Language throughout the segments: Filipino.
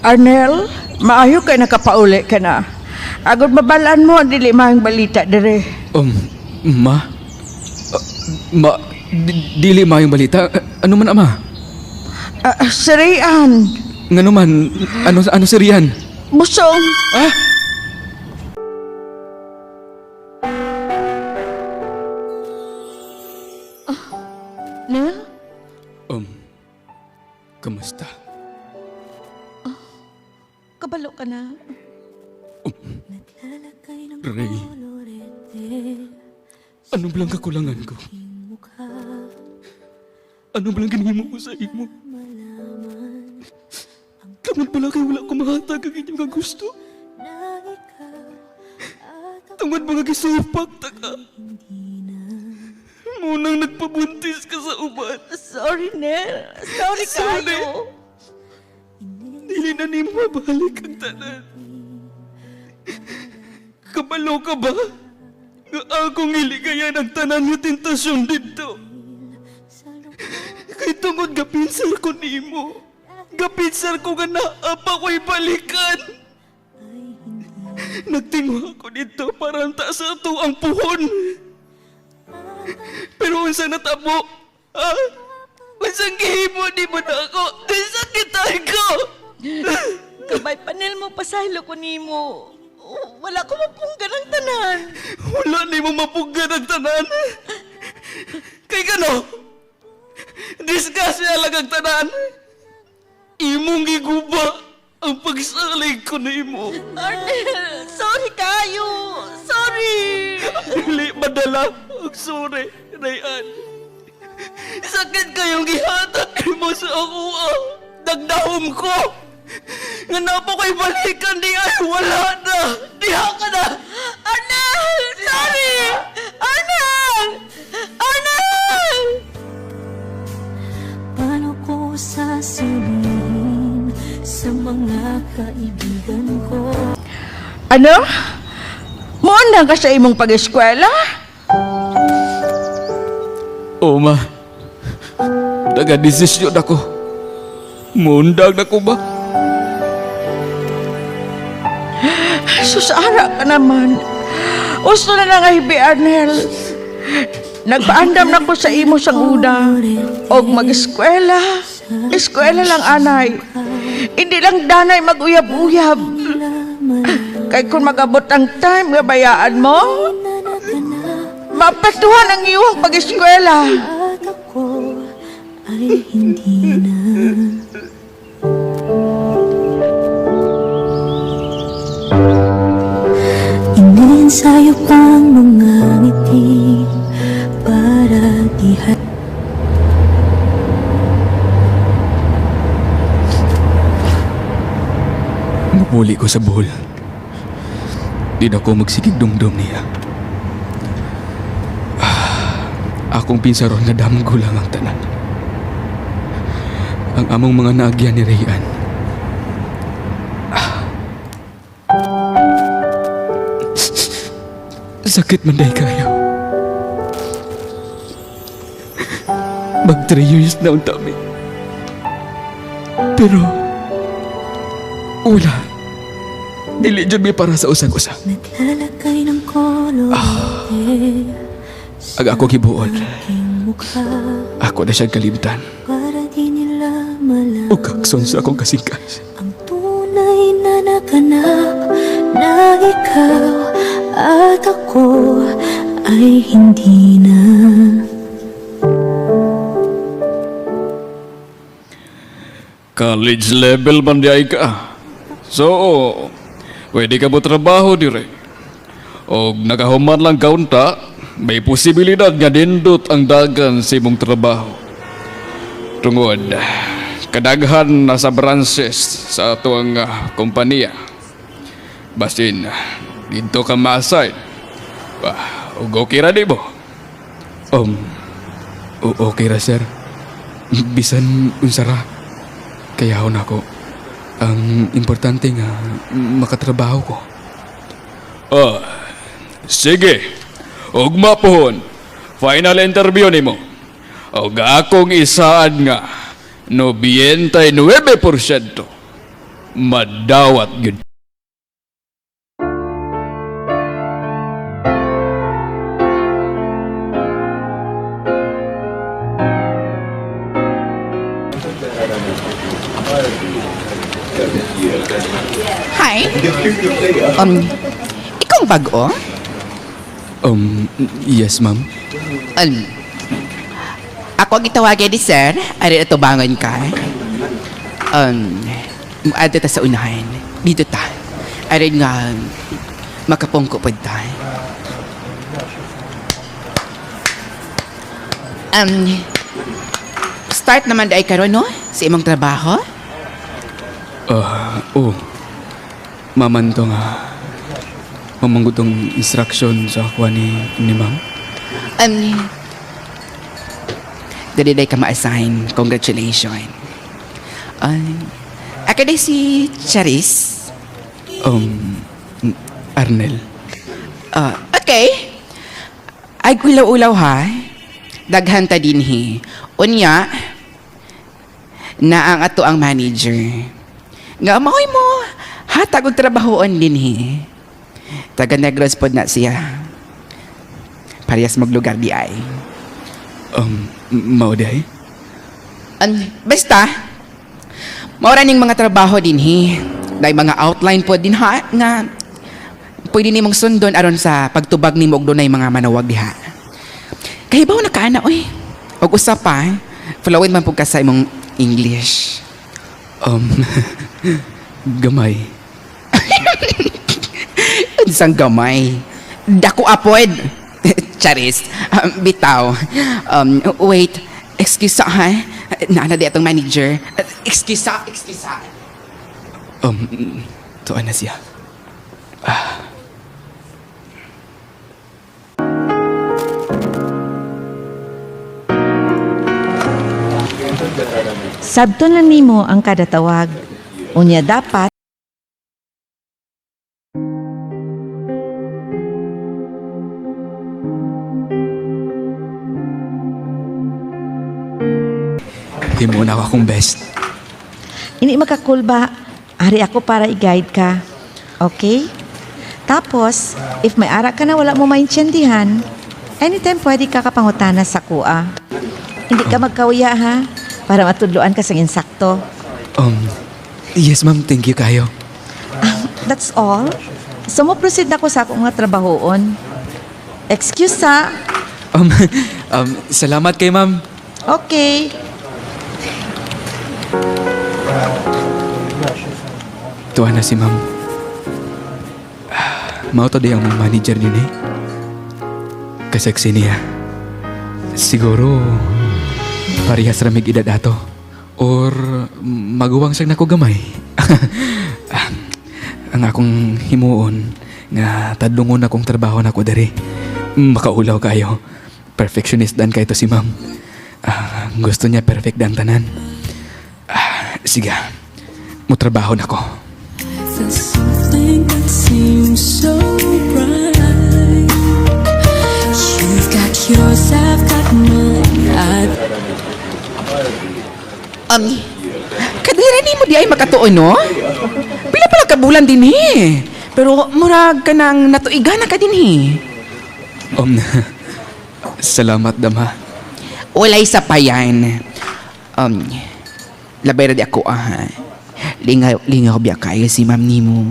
Arnel, maayo kay nakapauli ka na. Agod mabalaan mo ang dili mahang balita dire. Ma? Ma, dili mayong balita. Ano man, ama? Si Rian, Ngano man, ano si Rian? busong. Ah? Nel? Kamusta? Kabalo ka na? Ray, ano blang kakulangan ko? Ano blang ginimo ko sa imo? Tungod pala kayo wala ko mahatag ang inyong gusto. Tungod mga gisupak taka. Munang nagpabuntis ka sa uban. Sorry, Nel. Sorry kayo. Dili na ni mabalik ang tanan. Kabalo ka ba? Nga akong iligayan ang tanan nga tentasyon dito. Kay tungod gapinsar ko nimo. Gapinsar ko nga naapa ko'y balikan. Nagtingwa ko dito para ta sa ito ang puhon. Pero unsa natabo? Ha? Unsang gihimo di mo na ako? Sakitan ko! Kabay panel mo pasaylo ko nimo. Wala ko mapunggan ang tanan. Wala ni mo mapugad ang tanan. Kay gano? Discuss niya lang ang tanan. Imong giguba ang pagsalig ko na imo. Arnel, sorry kayo. Sorry. Dili madala ang sorry, Rayan. Sakit kayong gihatag mo sa ako. Nagdahom ko. Nga napo ko'y balikan di ay wala na. Diha ka na. Arnel, sorry. Arnel! Arnel! Paano ko sasabihin sa mga kaibigan ko? Ano? Muundang ka sa imong pag-eskwela? O ma, naga-desisyon ako. Mundag na ko ba? Susara ka naman. Usto na lang hibi, Arnel. Nagpaandam na ko sa imo sang una. Og mag-eskwela. Eskwela lang, anay. Hindi lang danay mag-uyab-uyab. Kay kung magabot ang time nga bayaan mo, mapatuhan ang iyong pag-eskwela. At ako ay hindi na. Iniensayo pang mga ngiti para dihat. Mapuli ko sa buhol. Di na ko magsigig dumdum niya. Akong pinsaron nga damgo lang ang tanan. Ang among mga naagyan ni Rayan. Sakit man day kayo. Mag 3 years na ang dami. Pero wala. Dili dyan may para sa usag-usag. Naglalagay ng kolorete Ag ako gibuod. aking mukha Ako na siyang kalimtan. para di nila malaman O kakson sa akong kasingkas. ang tunay na naganap na ikaw at ako ay hindi na. College level man di ay ka. So, pwede ka mo trabaho dire. O nakahuman lang kaunta, may posibilidad nga dindot ang dagan sa imong trabaho. Tungod, kadaghan na sa branches sa ato ang kompanya. Basin, dito ka ma-assign. Ug okay ra di mo? Okay ra sir. Bisan unsara. Kayahon ako. Ang importante nga makatrabaho ko. Sige. Ugma pohon. Final interview nimo. Og akong isaan nga 99%. madawat yun. Hi. Ikaw ang bago? Yes, ma'am. Um, ako ang itawagin ni sir. Ari ito bangon ka. Ato ta sa unahan. Dito ta. Ari nga makapungko pa ta. Start naman dahil karon no? Sa imong trabaho? Maman to nga. Mamanggo tong instruction sa akwa ni ma'am. Dali ka ma-assign. Congratulations. Ako na si Charis. Arnel. Okay. Ay ulaw-ulaw ha. Daghan ta dinhi. Unya, na ang ato ang manager. Nga maoy mo, hatag og trabahoon dinhi. Taga Negros pod na siya. Parehas maglugar di ay. Mauday? Basta, maura ning mga trabaho dinhi. Dahil mga outline po din ha, nga pwede nimong sundon aron sa pagtubag nimo og dunay mga manawag diha. Kahibaw na kaana, oy. Og usap pa, followin man po ka sa imong English. Gamay. Isang gamay. Dako apod. Charis. Bitaw. Wait. Excuse ha? Naana di atong manager. Excuse. Tuan na siya. Sabto na nimo ang kada tawag. Unya dapat Himo na ako akong best. ini makakulba. Ari ako para i-guide ka. Okay? Tapos, if may ara ka na wala mo maintindihan, anytime pwede ka kapangutana sa kuha. Hindi ka magkawiya ha, para matudluan ka sa insakto. Yes ma'am, thank you kayo. That's all. So mo proceed na ko sa akong mga trabahoon. Excuse ha. Salamat kay ma'am. Okay. Tuwa na si ma'am. Mao to di ang manager din eh. Kasaksi niya. Siguro, parehas ramig edad ato. Or maguwang siyang nako gamay. Ang akong himuon nga tadlungon akong trabaho nako diri. Makaulaw kayo. Perfectionist dan kayo to si ma'am. Gusto niya perfect dan tanan. Sige, mo trabaho nako. There's something that seems so bright. You've got yours, I've got mine. Kadira ni mo di ay makatuon, no? Pila pala kabulan din eh. Pero murag ka nang natuigan na ka din eh. Salamat dama. Walay sa payan. Labay ra di ako lingaw biya kayo si ma'am nimo.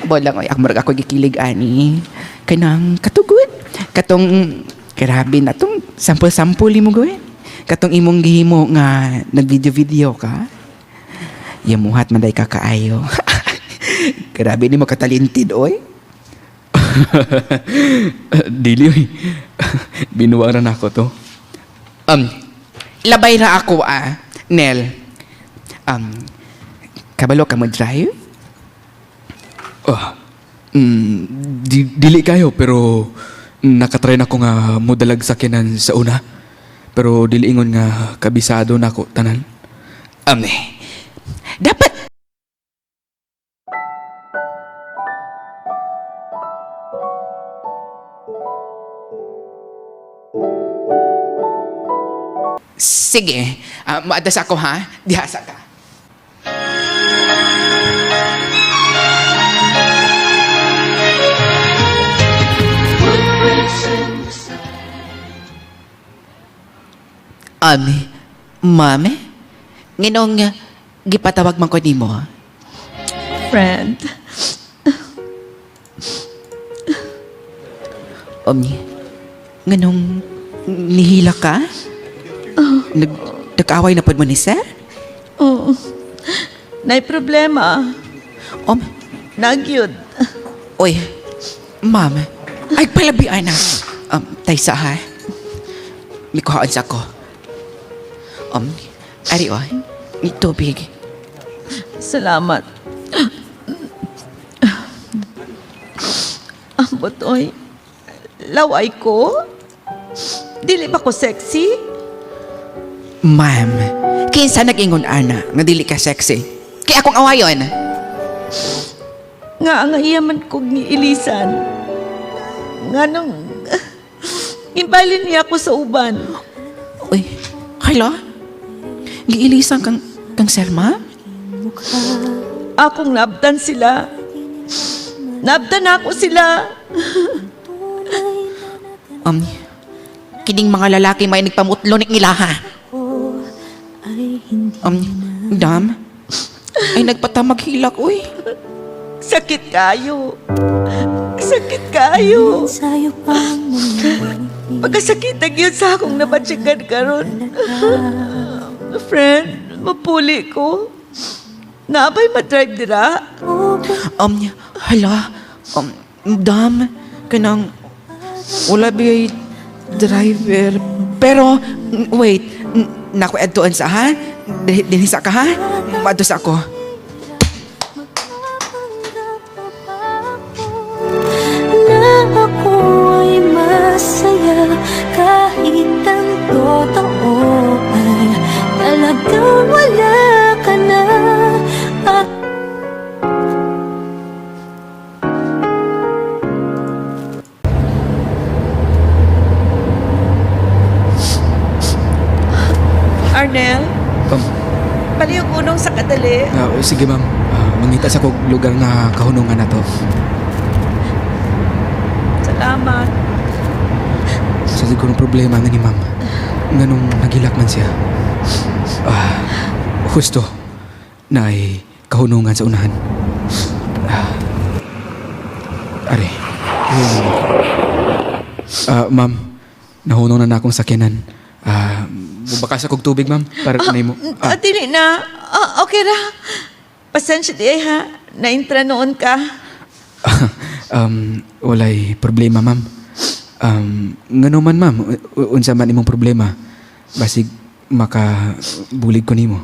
Bolang ay murag ako gikilig ani. Kanang katugod. Katong grabe na tong sample-sample mo gawin. Katong imong gihimo nga nag-video ka. Yamuhat man day ka kaayo. Grabe ni mo katalented oy. Dili oy. Binuwaran ako to. Labay ra ako Nel. Kabalo ka mo drive? Dili kayo pero nakatry na ko nga modalag sakyanan sa una. Pero dili ingon nga kabisado na ako tanan. Dapat sige, maadas ako ha. Dihasa ka. Ma'am, nginong gipatawag man ko nimo. Friend. Nganong nihila ka? Nag-away na pod mo ni sir? Oo. Nay problema. Nagyod. Oy, ma'am, ay palabian na. Taysa ha. Mikuhaan sa ko. Ari o, tubig. Salamat. Ambot oy. Laway ko? Dili ba ko sexy? Ma'am, kinsa nag-ingon ana nga dili ka sexy? Kaya akong awayon. Nga ang iyaman kong niilisan. Nga nung imbalin niya ako sa uban. Uy, hala? Giilisan kang sir, ma'am? Akong nabdan sila. Nabdan ako sila. Kining mga lalaki may nagpamutlo ni nila ha. Dam, ay nagpatamag hilak, uy. Sakit kayo. Sakit kayo. Pagkasakit yun sa akong nabatsyagan karon. Friend, mapuli ko. Naabay madrive dira. Hala, dam, kanang wala biyay driver. Pero, wait, naku edtoan sa ha? Dinisa ka ha? Mados ako. Na ako ay masaya kahit ang totoo ay talagang wala ka na. At Arnel, palihog unong sa kadali. Sige ma'am, mangita sa kog lugar nga kahunungan na to. Salamat. Sa sigurong problema nga ni ma'am, nganong nagilak man siya. Husto na ay kahunungan sa unahan. Are, ma'am, nahunong na akong sakyanan. Bubakas akong tubig ma'am, para tunay mo. Dili na. Okay ra. Pasensya di ha. Naintra noon ka. Walay problema ma'am. Ngano man ma'am, unsa man imong problema, basig makabulig ko nimo.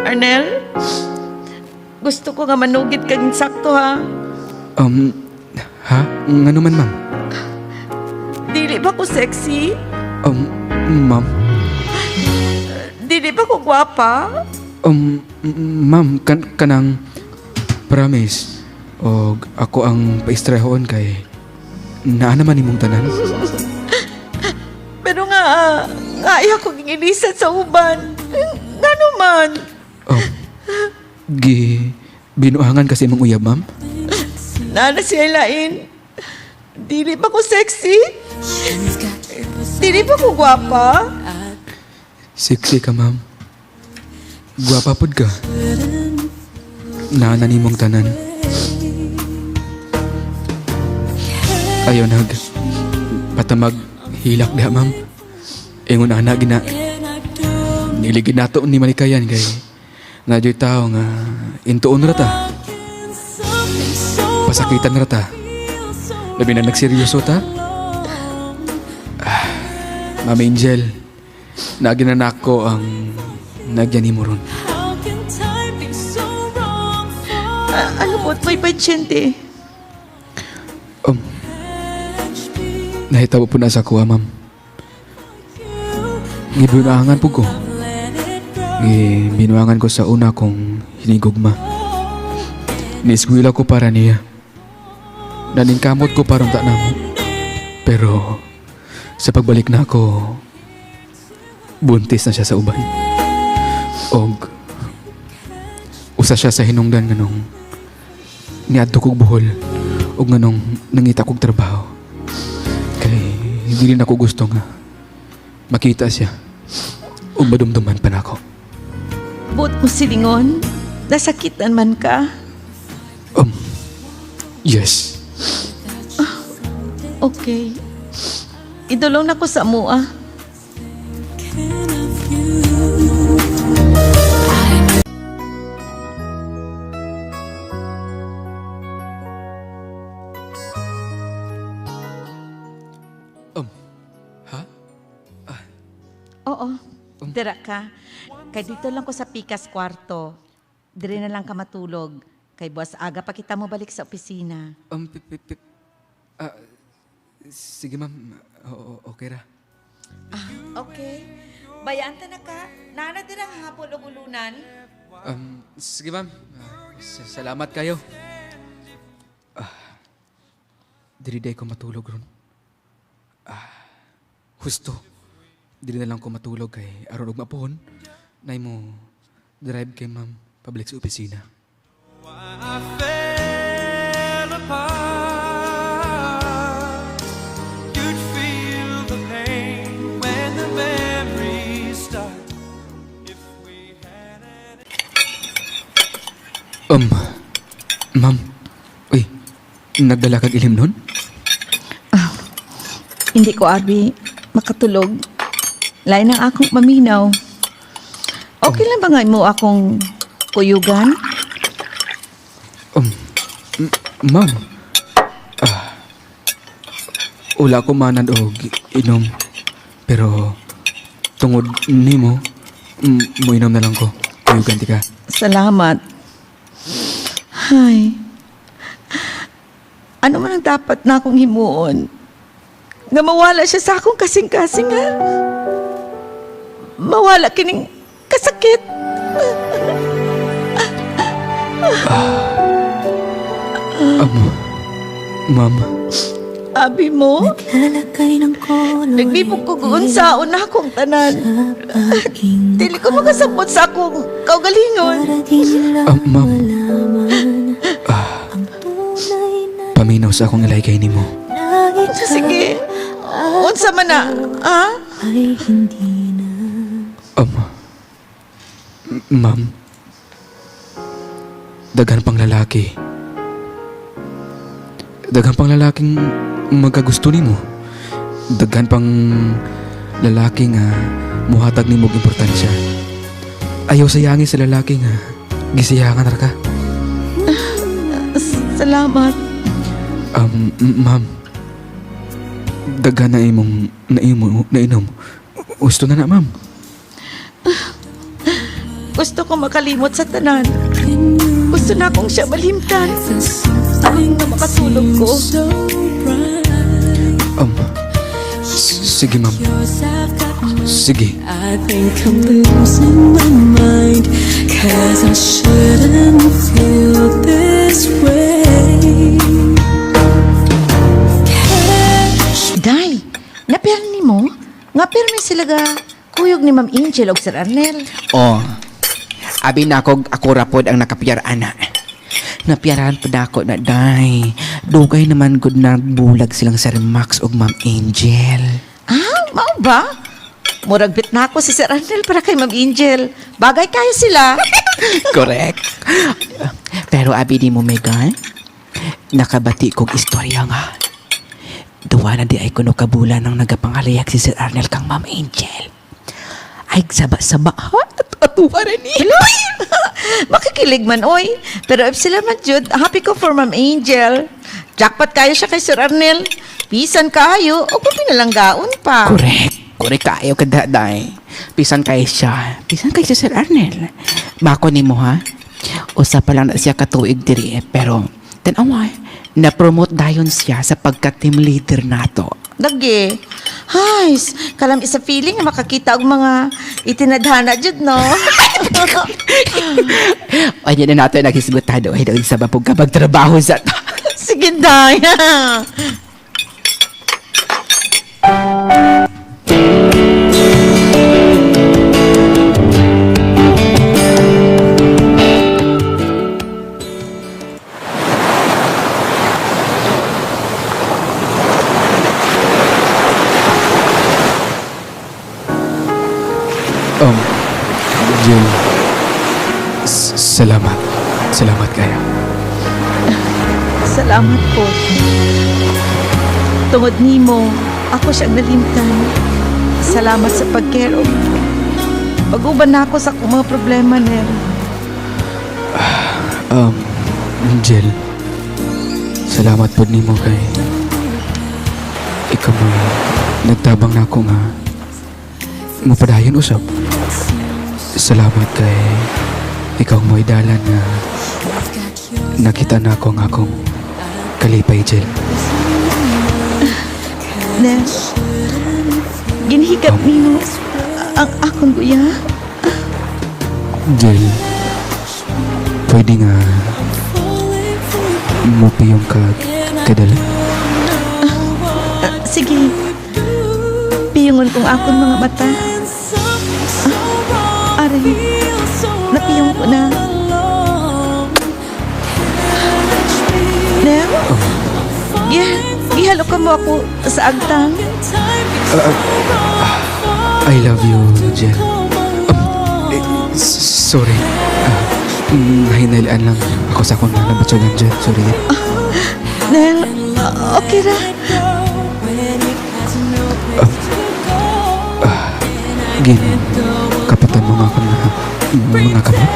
Arnel, gusto ko nga manugit kang sakto ha. Ngano man ma'am? Dili ba ko sexy? Ma'am. Dili ba ko gwapa? Ma'am, kanang promise o ako ang paistrehon kay naa naman imong tanan. Pero nga iya ko ginilisad sa uban. Nga naman. Binuangan kasi imong uyab, ma'am. Nana siya lain. Dili ba ko sexy? Dili ba ko gwapa? Sexy ka, ma'am. Gwapa pod ka. Naa na nimong tanan. Ayaw patamag hilak diha, ma'am. Ingon ana gina. Niligid nato ni malikayan kay nadyo'y tao nga intuon ra ta. Pasakitan ra ta. Labi na nagseryoso ta. Ma'am Angel, naginanak ko ang nagyan mo ron. Ano po? May pasyente. Nahitabo po na sa kuha, ma'am. Gibinuangan po ko. Gibinuangan ko sa una kong hinigugma. Niskwila ko para niya. Naningkamot ko parang ta namo. Pero sa pagbalik na ako, buntis na siya sa uban. Og usa siya sa hinungdan nganong niadto kog buhol og nganong nangita kog trabaho. Kay hindi rin ako gusto nga makita siya. o madumduman pa na ako. Buot mo silingon? Nasakitan man ka? Yes. Okay. Idulong na ko sa mua. Ha? Oo. Dira ka. Kay dito lang ko sa Pikas kwarto. Dire na lang ka matulog. Kay boss, aga pa kita mo balik sa opisina. Sige ma'am, okay ra. Okay. Bayaan ta na ka. Nana dirang hapon o ulunan. Sige ma'am, salamat kayo. Diri day ko matulog ron. Husto. Diri na lang ko matulog kay aron og mapon. Nay mo drive kay ma'am pabalik sa opisina. I fell apart. You'd feel the pain when the memories start. If we had an Ma'am. Uy, nagdala kag ilim nun? Hindi ko, Abi, makatulog. Lain ang akong maminaw. Okay lang ba nga mo akong kuyugan? Ma'am. Wala ko manan og inom. Pero tungod nimo, mo inom na lang ko. Kayo ganti ka. Salamat. Hay. Ano man ang dapat na akong himuon? Nga mawala siya sa akong kasing-kasing, ha? Mawala kining kasakit. Ma'am. Abi mo, Naglalagay ng kolor nagbibog ko goon sa una akong tanan. aking Dili ko makasabot sa akong kaugalingon. para di nila Ma'am. malaman ang tunay na Paminaw sa akong ilaygay nimo. nakita Sige. Unsa man na, ha? ay hindi na. Ma'am. Daghan pang lalaki. Daghan pang lalaking magkagusto nimo. Daghan pang lalaki nga muhatag nimo og importansya. Ayaw sayangin sa lalaki nga gisiyangan ra ka. Salamat. Ma'am. Daghan na imong nainom. Gusto na ma'am. Gusto ko makalimot sa tanan. Gusto na akong siya malimtan. Aling na makatulog ko. Sige ma'am. Sige. I think I'm losing my mind 'cause I shouldn't feel this way. Day, napir ni mo? Nga pirmi sila ga kuyog ni Ma'am Angel o Sir Arnel. Abi na ako rapod ang nakapiyar ana. Napiyaran pa na ako na day. Dugay naman good na bulag silang Sir Max o Ma'am Angel. Ah, mao ba? Murag bit na ako si Sir Arnel para kay Ma'am Angel. Bagay kayo sila. Correct. Pero abi di mo Megan, nakabati kong istorya nga. Duwa na di ay kuno kabulan ng nagapangalayak si Sir Arnel kang Ma'am Angel. Ay saba-saba ha? Atuwa rin ni. Makikilig man, oy. Pero if sila man jud, happy ko for Ma'am Angel. Jackpot kayo siya kay Sir Arnel. Pisan kayo, o kung pinalanggaon pa. Correct kayo kadaday. Pisan kayo siya. Pisan kayo si Sir Arnel. Bako ni mo ha? Usa pa lang na siya katuig diri pero tanaway, na-promote dayon siya sa pagka-team leader nato. Dagi. Hays, kalam isa feeling nga makakita og mga itinadhana jud no. Ay, na nato nagisgutado ay daw sa bapog kapag trabaho sa Sige, day. Salamat. Salamat kaya. Salamat po. Tungod nimo, ako siyang nalimtan. Salamat sa pagkero. Pag-uban na ako sa akong mga problema, Nel. Angel. Salamat po nimo kay ikaw mo nagtabang na ako nga mapadayon usab. Salamat kay ikaw mo idalan nga nakita na ako nga akong kalipay, Jel. Nel, ginhigap nimo ang akong guya. Jel, pwede nga mupiyong ka kadala. Sige, piyungon kong akong mga mata. Aray, napiyong ko na. Nel, gihalo ka mo ako sa agtang. I love you, Jel. Sorry. Nahinailaan lang ako sa akong nanabatsugan, Jel. Sorry. Nel, okay ra. Gin, kapitan mo nga ako na mga kamot.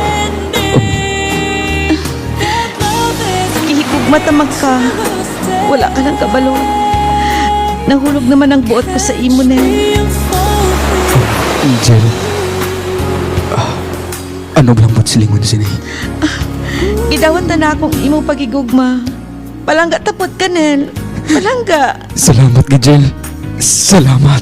Ihigugma tamag ka. Wala ka ng kabalo. Nahulog naman ang buot ko sa imo, Nel. Angel, ano bang ba't silingon sini? Idawat na akong imong pagigugma. Palangga tapot ka, Nel. Palangga. Salamat, Gijel. Salamat.